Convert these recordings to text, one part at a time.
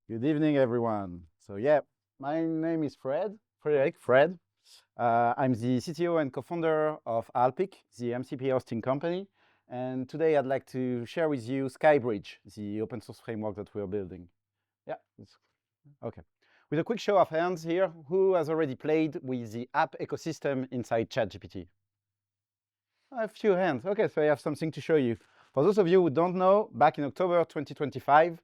Good evening, everyone. So yeah, my name is Frederic. I'm the CTO and co-founder of Alpic, the MCP hosting company. And today I'd like to share with you Skybridge, the open source framework that we're building. Yeah, okay. With a quick show of hands here, who has already played with the app ecosystem inside ChatGPT? A few hands. Okay, so I have something to show you. For those of you who don't know, back in October 2025,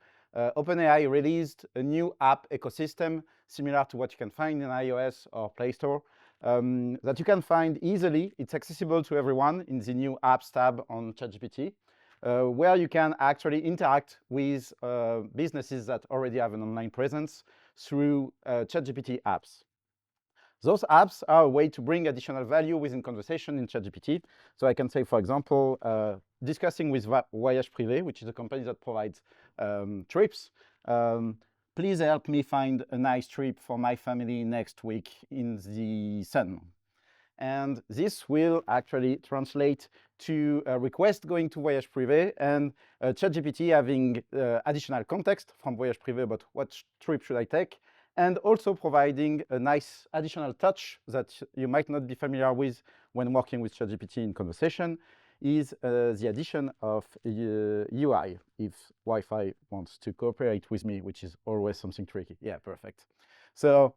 OpenAI released a new app ecosystem similar to what you can find in iOS or Play Store that you can find easily. It's accessible to everyone in the new Apps tab on ChatGPT, where you can actually interact with businesses that already have an online presence through ChatGPT apps. Those apps are a way to bring additional value within conversation in ChatGPT. So I can say, for example, discussing with Voyage Privé, which is a company that provides trips. Please help me find a nice trip for my family next week in the sun. And this will actually translate to a request going to Voyage Privé and ChatGPT having additional context from Voyage Privé about what trip should I take, and also providing a nice additional touch that you might not be familiar with when working with ChatGPT in conversation is the addition of UI, if Wi-Fi wants to cooperate with me, which is always something tricky. Yeah, perfect. So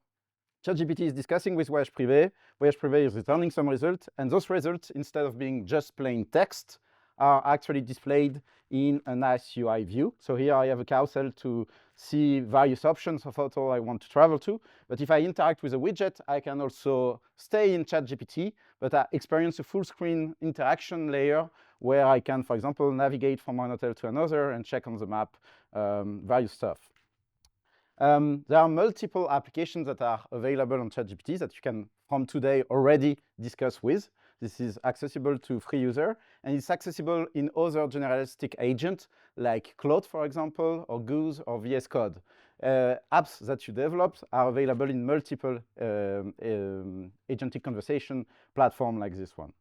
ChatGPT is discussing with Voyage Privé. Voyage Privé is returning some results, and those results, instead of being just plain text, are actually displayed in a nice UI view. So here I have a carousel to see various options of hotel I want to travel to. But if I interact with a widget, I can also stay in ChatGPT, but I experience a full screen interaction layer where I can, for example, navigate from one hotel to another and check on the map various stuff. There are multiple applications that are available on ChatGPT that you can, from today, already discuss with. This is accessible to free user, and it's accessible in other generalistic agents like Claude, for example, or Goose or VS Code. Apps that you develop are available in multiple agentic conversation platform like this one.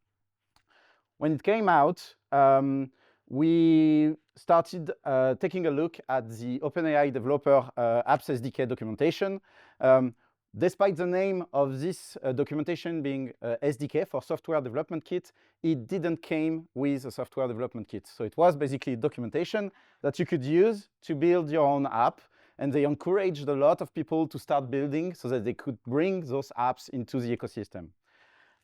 When it came out, we started taking a look at the OpenAI developer apps SDK documentation. Despite the name of this documentation being SDK for Software Development Kit, it didn't came with a software development kit. So it was basically documentation that you could use to build your own app. And they encouraged a lot of people to start building so that they could bring those apps into the ecosystem.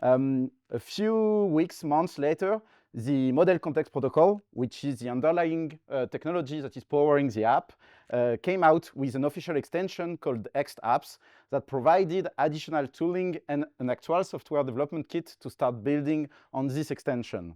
A few weeks, months later, the model context protocol, which is the underlying technology that is powering the app, came out with an official extension called XApps that provided additional tooling and an actual software development kit to start building on this extension.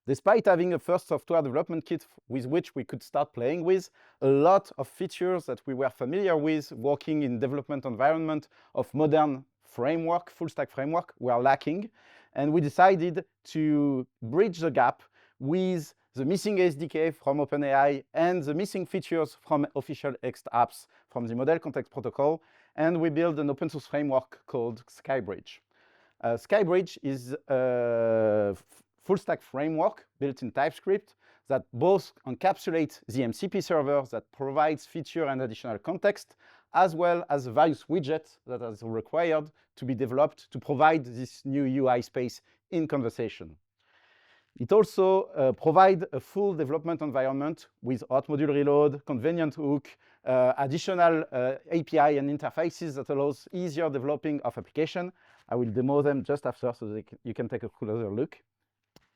Despite having a first software development kit with which we could start playing with, a lot of features that we were familiar with working in development environment of modern framework, full stack framework, were lacking. And we decided to bridge the gap with the missing SDK from OpenAI and the missing features from official XApps from the model context protocol. And we built an open source framework called Skybridge. Skybridge is a full stack framework built in TypeScript that both encapsulates the MCP server that provides feature and additional context, as well as various widgets that are required to be developed to provide this new UI space in conversation. It also provides a full development environment with hot module reload, convenient hook, additional API and interfaces that allows easier developing of application. I will demo them just after so that you can take a closer look.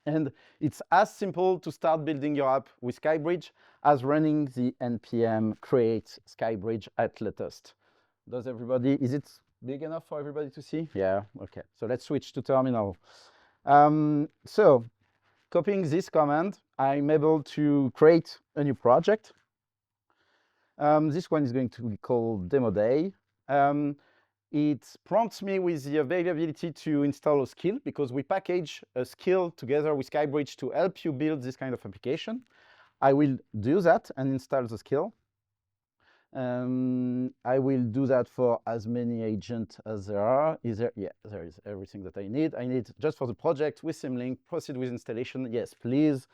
And it's as simple to start building your app with Skybridge as running the npm create skybridge at latest. Is it big enough for everybody to see? Yeah, okay. So let's switch to terminal. So copying this command, I'm able to create a new project. This one is going to be called demo day. It prompts me with the availability to install a skill because we package a skill together with Skybridge to help you build this kind of application. I will do that and install the skill. I will do that for as many agents as there are. Yeah, there is everything that I need. I need just for the project with Symlink, proceed with installation. Yes, please.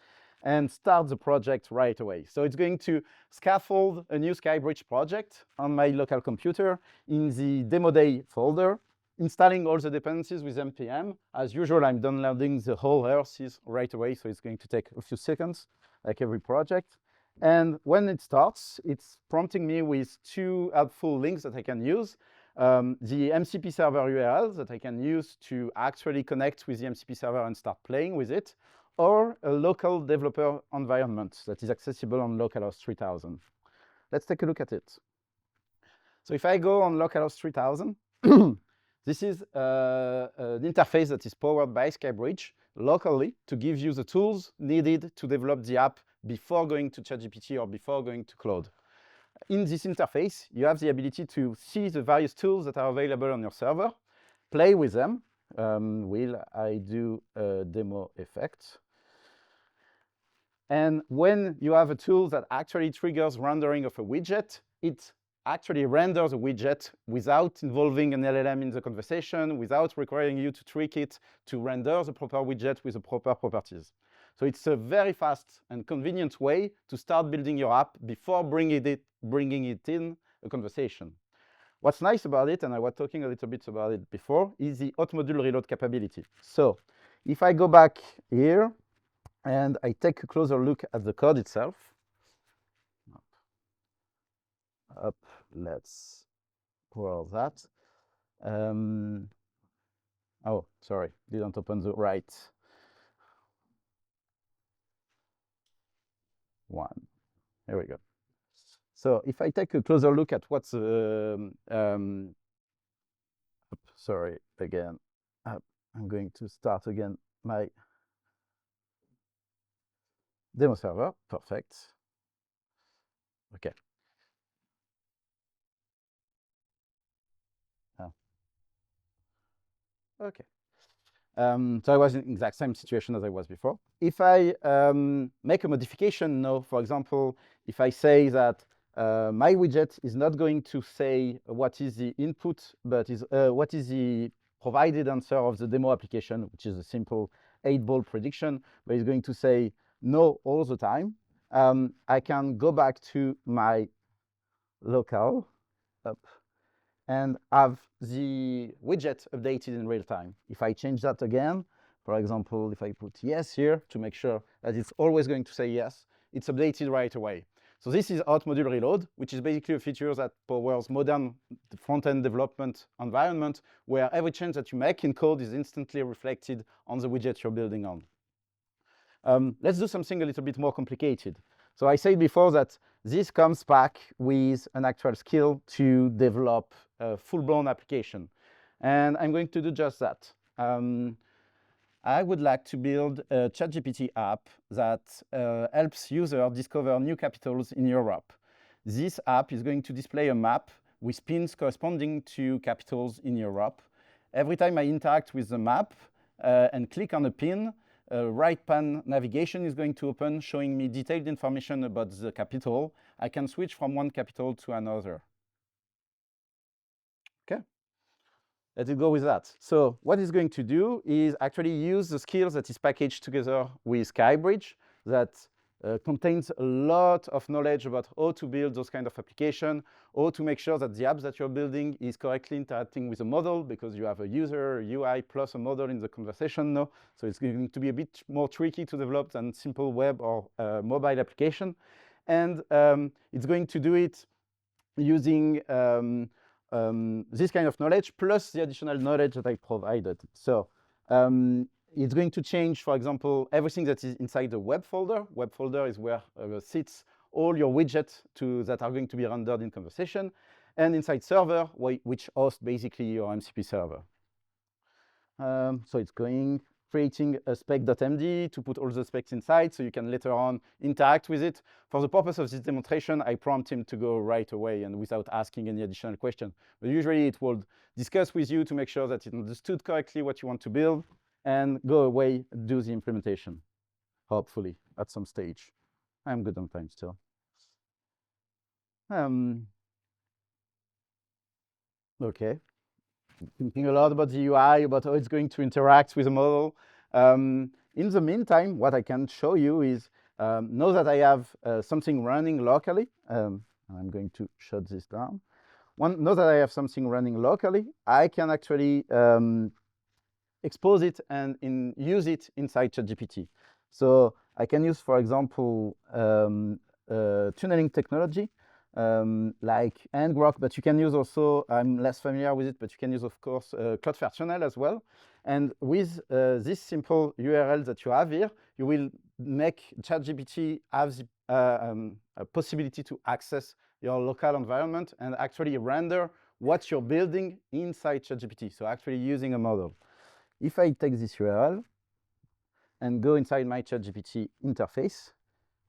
and start the project right away. So it's going to scaffold a new Skybridge project on my local computer in the demo day folder, installing all the dependencies with npm. As usual, I'm downloading the whole RCs right away, so it's going to take a few seconds, like every project. And when it starts, it's prompting me with two helpful links that I can use. The MCP server URL that I can use to actually connect with the MCP server and start playing with it, or a local developer environment that is accessible on localhost 3000. Let's take a look at it. So if I go on localhost 3000, this is an interface that is powered by Skybridge locally to give you the tools needed to develop the app before going to ChatGPT or before going to Claude. In this interface, you have the ability to see the various tools that are available on your server, play with them. Will I do a demo effect? And when you have a tool that actually triggers rendering of a widget, it actually renders a widget without involving an LLM in the conversation, without requiring you to trick it to render the proper widget with the proper properties. So it's a very fast and convenient way to start building your app before bringing it in a conversation. What's nice about it, and I was talking a little bit about it before, is the hot module reload capability. So if I go back here and I take a closer look at the code itself, let's pour that. Oh, sorry, didn't open the right one. Here we go. So if I take a closer look at what's, sorry, again, I'm going to start again my demo server. Perfect. Okay. Okay. So I was in the exact same situation as I was before. If I make a modification now, for example, if I say that my widget is not going to say what is the input, but is what is the provided answer of the demo application, which is a simple 8-ball prediction, but it's going to say no all the time, I can go back to my local and have the widget updated in real time. If I change that again, for example, if I put yes here to make sure that it's always going to say yes, it's updated right away. So this is hot module reload, which is basically a feature that powers modern front-end development environment where every change that you make in code is instantly reflected on the widget you're building on. Let's do something a little bit more complicated. So I said before that this comes back with an actual skill to develop a full-blown application. And I'm going to do just that. I would like to build a ChatGPT app that helps users discover new capitals in Europe. This app is going to display a map with pins corresponding to capitals in Europe. Every time I interact with the map and click on a pin, right pane navigation is going to open, showing me detailed information about the capital. I can switch from one capital to another. Okay, let it go with that. So what it's going to do is actually use the skills that is packaged together with Skybridge that contains a lot of knowledge about how to build those kind of applications, how to make sure that the apps that you're building is correctly interacting with a model, because you have a user, a UI, plus a model in the conversation now. So it's going to be a bit more tricky to develop than simple web or mobile application. And it's going to do it using this kind of knowledge, plus the additional knowledge that I provided. So it's going to change, for example, everything that is inside the web folder. Web folder is where sits all your widgets that are going to be rendered in conversation. And inside server, which hosts basically your MCP server. So it's creating a spec.md to put all the specs inside so you can later on interact with it. For the purpose of this demonstration, I prompt him to go right away and without asking any additional question. But usually it will discuss with you to make sure that it understood correctly what you want to build and go away, do the implementation, hopefully, at some stage. I'm good on time still. Okay. Thinking a lot about the UI, about how it's going to interact with the model. In the meantime, what I can show you is Know that I have something running locally. And I'm going to shut this down. Know that I have something running locally. I can actually expose it and use it inside ChatGPT. So I can use, for example, tunneling technology like ngrok, but you can use also, I'm less familiar with it, but you can use, of course, Cloudflare tunnel as well. And with this simple URL that you have here, you will make ChatGPT have the a possibility to access your local environment and actually render what you're building inside ChatGPT. So actually using a model. If I take this URL and go inside my ChatGPT interface,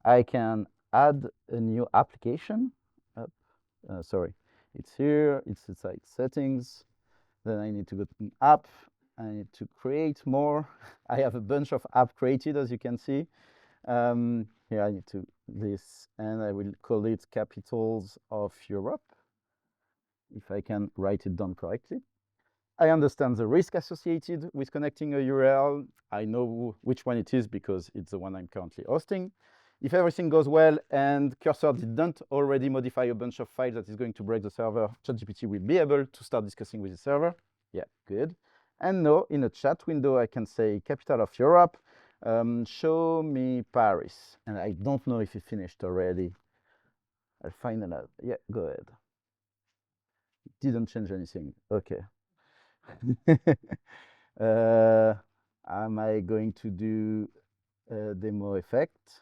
I can add a new application. Sorry, it's here, it's inside settings. Then I need to go to an app. I need to create more. I have a bunch of apps created, as you can see. Here I need to this, and I will call it Capitals of Europe, if I can write it down correctly. I understand the risk associated with connecting a URL. I know which one it is because it's the one I'm currently hosting. If everything goes well and cursor didn't already modify a bunch of files that is going to break the server, ChatGPT will be able to start discussing with the server. Yeah, good. And now in a chat window, I can say capital of Europe, show me Paris. And I don't know if it finished already. I'll find another. Yeah, go ahead. It didn't change anything. Okay. Am I going to do a demo effect?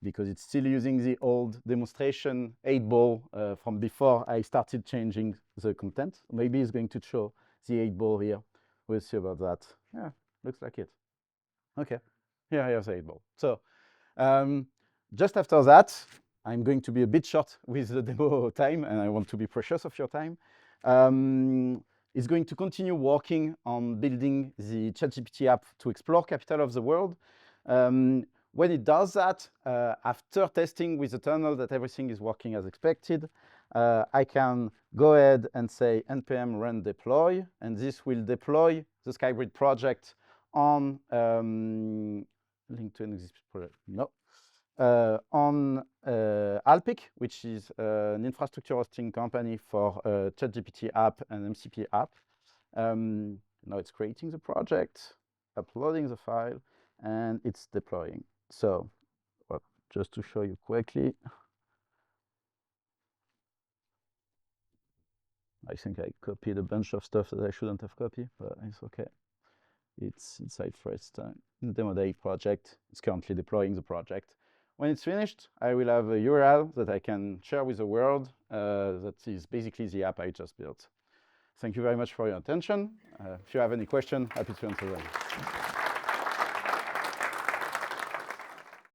Because it's still using the old demonstration 8-ball from before I started changing the content. Maybe it's going to show the 8-ball here. We'll see about that. Yeah, looks like it. Okay, here I have the 8-ball. So just after that, I'm going to be a bit short with the demo time, and I want to be precious of your time. It's going to continue working on building the ChatGPT app to explore capital of the world. When it does that, after testing with the tunnel that everything is working as expected, I can go ahead and say npm run deploy, and this will deploy the Skybridge project on link to an existing project. No. On Alpic, which is an infrastructure hosting company for ChatGPT app and MCP app. Now it's creating the project, uploading the file, and it's deploying. So just to show you quickly, I think I copied a bunch of stuff that I shouldn't have copied, but it's okay. It's inside first demo day project. It's currently deploying the project. When it's finished, I will have a URL that I can share with the world that is basically the app I just built. Thank you very much for your attention. If you have any question, happy to answer them.